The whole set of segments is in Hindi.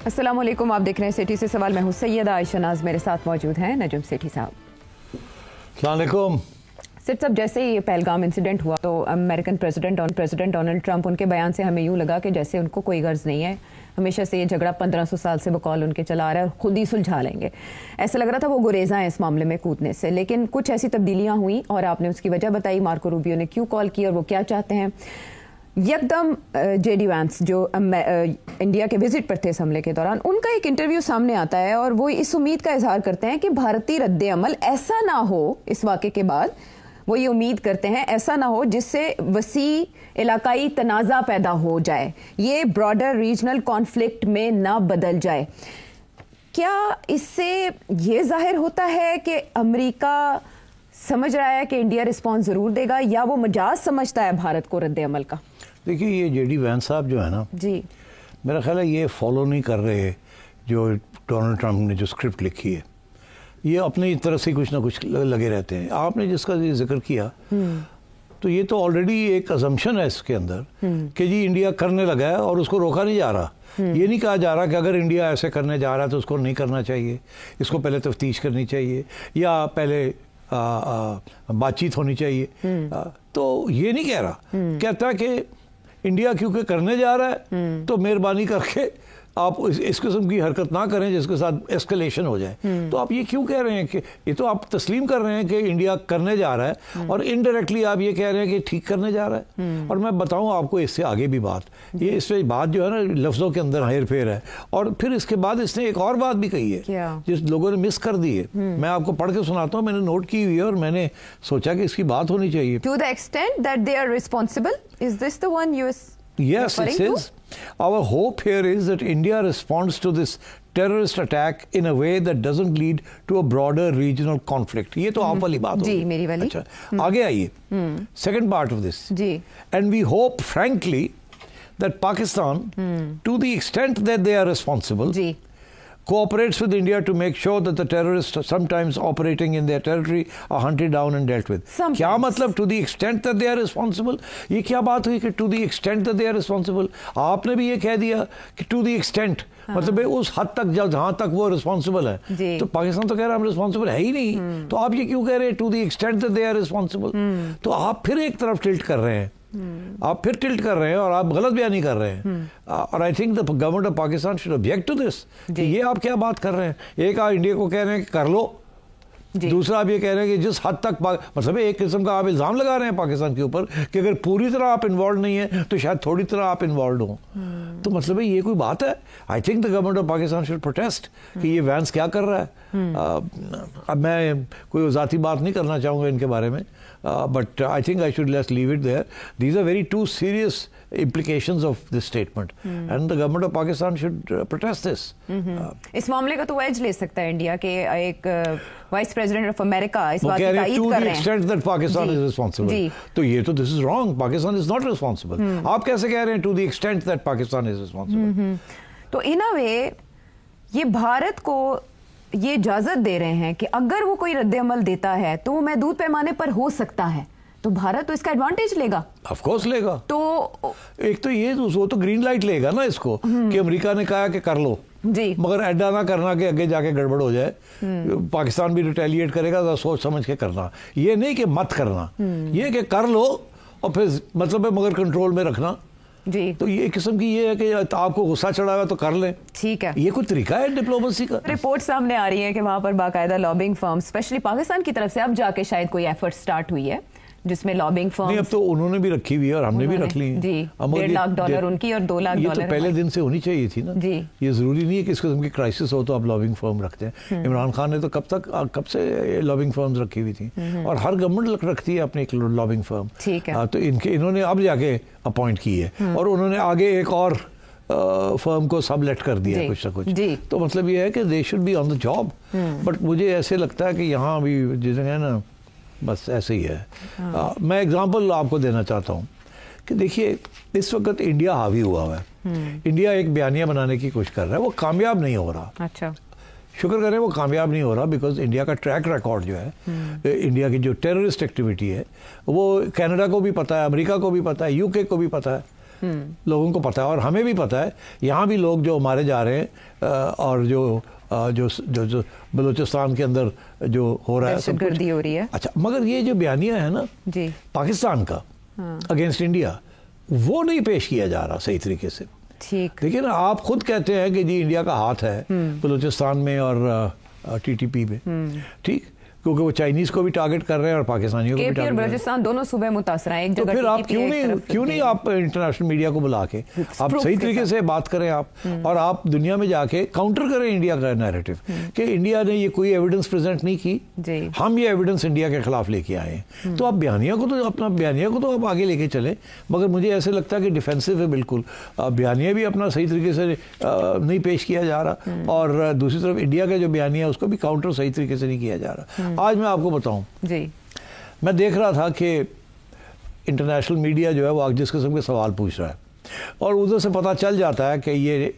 अस्सलाम वालेकुम, आप देख रहे हैं सिटी से सवाल। मैं हूं सैयदा आयशा नाज, मेरे साथ मौजूद हैं नजम सेठी साहब। अस्सलाम वालेकुम। सिर्फ सब जैसे ही ये पहलगाम इंसिडेंट हुआ तो अमेरिकन प्रेसिडेंट डोनाल्ड ट्रंप, उनके बयान से हमें यूँ लगा कि जैसे उनको कोई गर्ज नहीं है, हमेशा से ये झगड़ा 1500 साल से बकौल उनके चला आ रहा है और खुद ही सुलझा लेंगे। ऐसा लग रहा था वो गुरेजा है इस मामले में कूदने से, लेकिन कुछ ऐसी तब्दीलियां हुई और आपने उसकी वजह बताई। मार्को रूबियो ने क्यों कॉल की और वो क्या चाहते हैं। यकदम जेडी वैंस जो इंडिया के विजिट पर थे इस हमले के दौरान, उनका एक इंटरव्यू सामने आता है और वो इस उम्मीद का इजहार करते हैं कि भारतीय रद्द अमल ऐसा ना हो, इस वाक़े के बाद वो ये उम्मीद करते हैं ऐसा ना हो जिससे वसी इलाकाई तनाज़ा पैदा हो जाए, ये ब्रॉडर रीजनल कॉन्फ्लिक्ट में ना बदल जाए। क्या इससे ये जाहिर होता है कि अमेरिका समझ रहा है कि इंडिया रिस्पॉन्स ज़रूर देगा, या वो मजाज समझता है भारत को रद्द अमल का? देखिए, ये जेडी वैंस साहब जो है ना जी, मेरा ख्याल है ये फॉलो नहीं कर रहे जो डोनाल्ड ट्रंप ने जो स्क्रिप्ट लिखी है। ये अपनी तरफ से कुछ ना कुछ लगे रहते हैं। आपने जिसका ये जिक्र किया तो ये तो ऑलरेडी एक अजम्पशन है इसके अंदर कि जी इंडिया करने लगा है और उसको रोका नहीं जा रहा। ये नहीं कहा जा रहा कि अगर इंडिया ऐसे करने जा रहा है तो उसको नहीं करना चाहिए, इसको पहले तफ्तीश करनी चाहिए या पहले बातचीत होनी चाहिए। तो ये नहीं कह रहा, कहता कि इंडिया क्योंकि करने जा रहा है तो मेहरबानी करके आप इस किस्म की हरकत ना करें जिसके साथ एस्केलेशन हो जाए। तो आप ये क्यों कह रहे हैं कि ये तो आप तस्लीम कर रहे हैं कि इंडिया करने जा रहा है और इनडायरेक्टली आप ये कह रहे हैं कि ठीक करने जा रहा है। और मैं बताऊं आपको इससे आगे भी बात, ये इससे बात जो है ना लफ्ज़ों के अंदर हेर फेर है। और फिर इसके बाद इसने एक और बात भी कही है जिस लोगों ने मिस कर दी है। मैं आपको पढ़ के सुनाता हूँ, मैंने नोट की हुई है और मैंने सोचा कि इसकी बात होनी चाहिए। To the extent that they are responsible, is this the one you Yes, it says, our hope here is that India responds to this terrorist attack in a way that doesn't lead to a broader regional conflict. ये तो आप वाली बात होगी। जी, मेरी वाली। अच्छा, आगे आइए। Second part of this. Ji. And we hope, frankly, that Pakistan, to the extent that they are responsible, ji, cooperates with India to make sure that the terrorists sometimes operating in their territory are hunted down and dealt with. क्या मतलब to the extent that they are responsible? ये क्या बात हुई कि to the extent that they are responsible? आपने भी ये कह दिया कि to the extent, मतलब उस हद तक जहाँ तक वो रिस्पॉन्सिबल है। तो पाकिस्तान तो कह रहा है हम रिस्पॉन्सिबल है ही नहीं, तो आप ये क्यों कह रहे हैं to the extent that they are responsible? तो आप फिर एक तरफ टिल्ट कर रहे हैं, आप फिर टिल्ट कर रहे हैं और आप गलत बयानी कर रहे हैं। और I think the government of Pakistan should object to this कि ये आप क्या बात कर रहे हैं। एक आप इंडिया को कह रहे हैं कि कर लो, दूसरा आप ये कह रहे हैं कि जिस हद तक मतलब एक किस्म का आप इल्ज़ाम लगा रहे हैं पाकिस्तान के ऊपर कि अगर पूरी तरह आप इन्वॉल्व नहीं है तो शायद थोड़ी तरह आप इन्वॉल्व हो। तो मतलब ये कोई बात है? आई think the government of Pakistan should protest कि ये वैंस क्या कर रहा है। अब मैं कोई ज़ाती बात नहीं करना चाहूँगा इनके बारे में, but I think I should just leave it there. These are very two serious implications of this statement, and the government of Pakistan should protest this. इस मामले का तो एज ले सकता है इंडिया के एक वाइस प्रेसिडेंट ऑफ अमेरिका इस बात की तायीद कर रहे हैं। To the extent that Pakistan is responsible. तो ये तो this is wrong. Pakistan is not responsible. आप कैसे कह रहे हैं to the extent that Pakistan is responsible? तो इन अ वे ये भारत को ये इजाजत दे रहे हैं कि अगर वो कोई रद्द अमल देता है तो वो महदूद पैमाने पर हो सकता है, तो भारत तो इसका एडवांटेज लेगा। ऑफ कोर्स लेगा। तो एक तो ये वो तो ग्रीन लाइट लेगा ना इसको कि अमेरिका ने कहा कि कर लो जी, मगर ऐडा ना करना कि आगे जाके गड़बड़ हो जाए। पाकिस्तान भी रिटेलिएट करेगा तो सोच समझ के करना, ये नहीं कि मत करना, ये कि कर लो और फिर मतलब है मगर कंट्रोल में रखना जी। तो ये किस्म की ये है कि आपको गुस्सा चढ़ा हुआ तो कर लें, ठीक है। ये कोई तरीका है डिप्लोमेसी का? रिपोर्ट सामने आ रही है कि वहां पर बाकायदा लॉबिंग फर्म स्पेशली पाकिस्तान की तरफ से अब जाके शायद कोई एफर्ट स्टार्ट हुई है जिसमें लॉबिंग फर्म, नहीं अब तो उन्होंने भी रखी हुई है और हमने भी रख ली जी। $1.5 लाख उनकी और $2 लाख ये तो पहले दिन से होनी चाहिए थी ना जी। ये जरूरी नहीं है कि इस किस्म की क्राइसिस हो तो आप लॉबिंग फर्म रखते हैं। इमरान खान ने तो कब से लॉबिंग फर्म्स रखी हुई थी और हर गवर्नमेंट रखती है अपनी एक लॉबिंग फर्म, ठीक है। तो इन्होंने अब जाके अपॉइंट की है और उन्होंने आगे एक और फर्म को सब लेट कर दिया कुछ ना कुछ। तो मतलब ये है कि they should be on the job. But मुझे ऐसे लगता है कि यहाँ अभी जिसे है ना बस ऐसे ही है। मैं एग्जांपल आपको देना चाहता हूँ कि देखिए इस वक्त इंडिया हावी हुआ है। इंडिया एक बयानिया बनाने की कोशिश कर रहा है, वो कामयाब नहीं हो रहा। अच्छा, शुक्र करें वो कामयाब नहीं हो रहा बिकॉज इंडिया का ट्रैक रिकॉर्ड जो है, इंडिया की जो टेररिस्ट एक्टिविटी है वो कनाडा को भी पता है, अमेरिका को भी पता है, यूके को भी पता है। लोगों को पता है और हमें भी पता है, यहाँ भी लोग जो मारे जा रहे हैं और जो बलूचिस्तान के अंदर जो हो रहा है, सब कुछ हो रही है। अच्छा, मगर ये जो बयानिया है ना जी पाकिस्तान का अगेंस्ट इंडिया, वो नहीं पेश किया जा रहा सही तरीके से। ठीक, देखिए ना, आप खुद कहते हैं कि जी इंडिया का हाथ है बलूचिस्तान में और TTP में, ठीक, क्योंकि वो चाइनीज को भी टारगेट कर रहे हैं और पाकिस्तानियों को भी टारगेट कर रहे हैं। बलूचिस्तान दोनों सूबे मुतासर हैं, एक जगह। तो फिर आप क्यों नहीं आप इंटरनेशनल मीडिया को बुला के आप सही तरीके से बात करें आप, और आप दुनिया में जाके काउंटर करें इंडिया का नैरेटिव कि इंडिया ने ये कोई एविडेंस प्रेजेंट नहीं की, हम ये एविडेंस इंडिया के खिलाफ लेके आए हैं। तो आप बयानिया को तो आप आगे लेके चले, मगर मुझे ऐसे लगता है कि डिफेंसिव है बिल्कुल। बयानिया भी अपना सही तरीके से नहीं पेश किया जा रहा, और दूसरी तरफ इंडिया का जो बयानिया उसको भी काउंटर सही तरीके से नहीं किया जा रहा। आज मैं आपको बताऊं जी, मैं देख रहा था कि इंटरनेशनल मीडिया जो है वो जिस किस्म के सवाल पूछ रहा है, और उधर से पता चल जाता है कि ये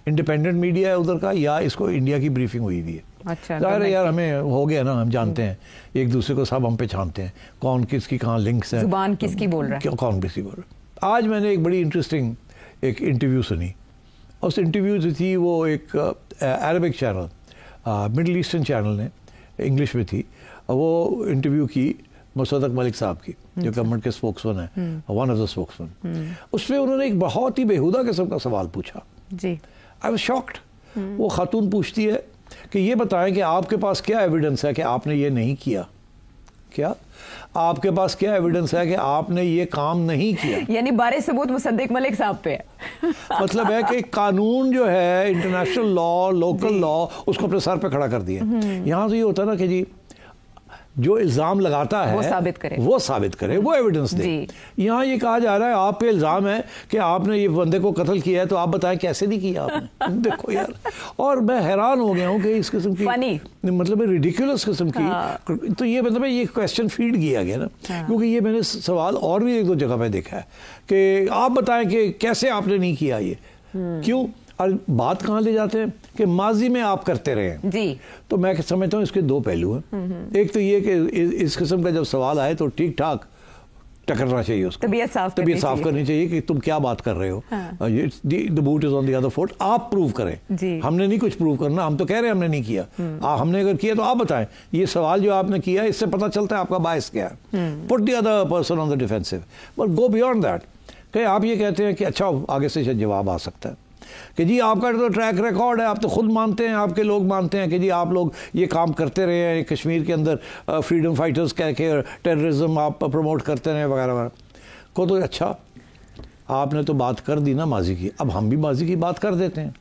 इंडिपेंडेंट मीडिया है उधर का, या इसको इंडिया की ब्रीफिंग हुई हुई है। अच्छा, जाहिर है यार, हमें हो गया ना, हम जानते हैं एक दूसरे को, सब हम पहचानते हैं कौन किसकी कहाँ लिंक्स है, जुबान किसकी बोल रहा है, कौन किसकी बोल रहा है। आज मैंने एक बड़ी इंटरेस्टिंग एक इंटरव्यू सुनी। उस इंटरव्यू जो थी वो एक Arabic channel, middle eastern channel ने, इंग्लिश में थी, वो इंटरव्यू की मुसद्दक मलिक साहब की, जो गवर्नमेंट के स्पोक्समैन है, वन ऑफ द स्पोक्समैन। उसमें उन्होंने एक बहुत ही बेहुदा किस्म का सवाल पूछा जी। I was shocked. वो खातून पूछती है कि ये बताएं कि आपके पास क्या एविडेंस है कि आपने ये नहीं किया, क्या आपके पास क्या एविडेंस है कि आपने ये काम नहीं किया। यानी बारे सबूत मुसद्दक मलिक साहब पे है। मतलब है कि कानून जो है, इंटरनेशनल लॉ, लोकल लॉ, उसको अपने सर पे खड़ा कर दिया। यहाँ से ये होता है ना कि जी जो इल्जाम लगाता है वो साबित करे, वो एविडेंस दे। यहाँ ये कहा जा रहा है आप पे इल्जाम है कि आपने ये बंदे को कत्ल किया है, तो आप बताएं कैसे नहीं किया आपने। देखो यार, और मैं हैरान हो गया हूँ कि इस किस्म की, मतलब रिडिकुलस किस्म की, तो ये मतलब ये क्वेश्चन फीड किया गया ना, क्योंकि ये मैंने सवाल और भी एक दो जगह पे देखा है कि आप बताएं कि कैसे आपने नहीं किया ये, क्यों, और बात कहाँ ले जाते हैं कि माजी में आप करते रहे हैं जी। तो मैं समझता हूँ इसके दो पहलू हैं। एक तो ये कि इस किस्म का जब सवाल आए तो ठीक ठाक टकरना चाहिए, उसको तबीयत साफ करनी चाहिए कि तुम क्या बात कर रहे हो, the boot is on the other foot, आप प्रूव करें। हमने नहीं कुछ प्रूव करना, हम तो कह रहे हैं हमने नहीं किया, हमने अगर किया तो आप बताएं। ये सवाल जो आपने किया इससे पता चलता है आपका बायस क्या है। Put the other person on the defensive, but go beyond that. कि आप ये कहते हैं कि अच्छा आगे से जवाब आ सकता है कि जी आपका तो ट्रैक रिकॉर्ड है, आप तो खुद मानते हैं, आपके लोग मानते हैं कि जी आप लोग ये काम करते रहे हैं, कश्मीर के अंदर फ्रीडम फाइटर्स कह के टेररिज्म आप प्रमोट करते रहे वगैरह वगैरह को। तो अच्छा, आपने तो बात कर दी ना माजी की, अब हम भी माजी की बात कर देते हैं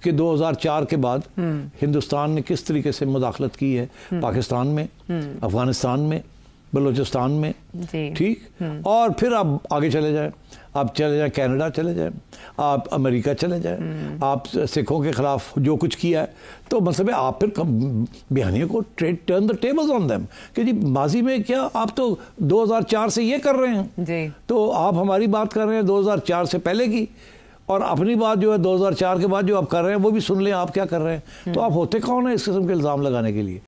कि 2004 के बाद हिंदुस्तान ने किस तरीके से मुदाखलत की है पाकिस्तान में, अफगानिस्तान में, बलूचिस्तान में, ठीक। और फिर आप आगे चले जाएं, आप चले जाएं कनाडा चले जाएं, आप अमेरिका चले जाएं, आप सिखों के खिलाफ जो कुछ किया है, तो मतलब है आप फिर बयानियों को turn the tables on them कि जी माजी में क्या आप तो 2004 से ये कर रहे हैं जी, तो आप हमारी बात कर रहे हैं 2004 से पहले की, और अपनी बात जो है 2004 के बाद जो आप कर रहे हैं वो भी सुन लें आप क्या कर रहे हैं। तो आप होते कौन है इस किस्म के इल्ज़ाम लगाने के लिए।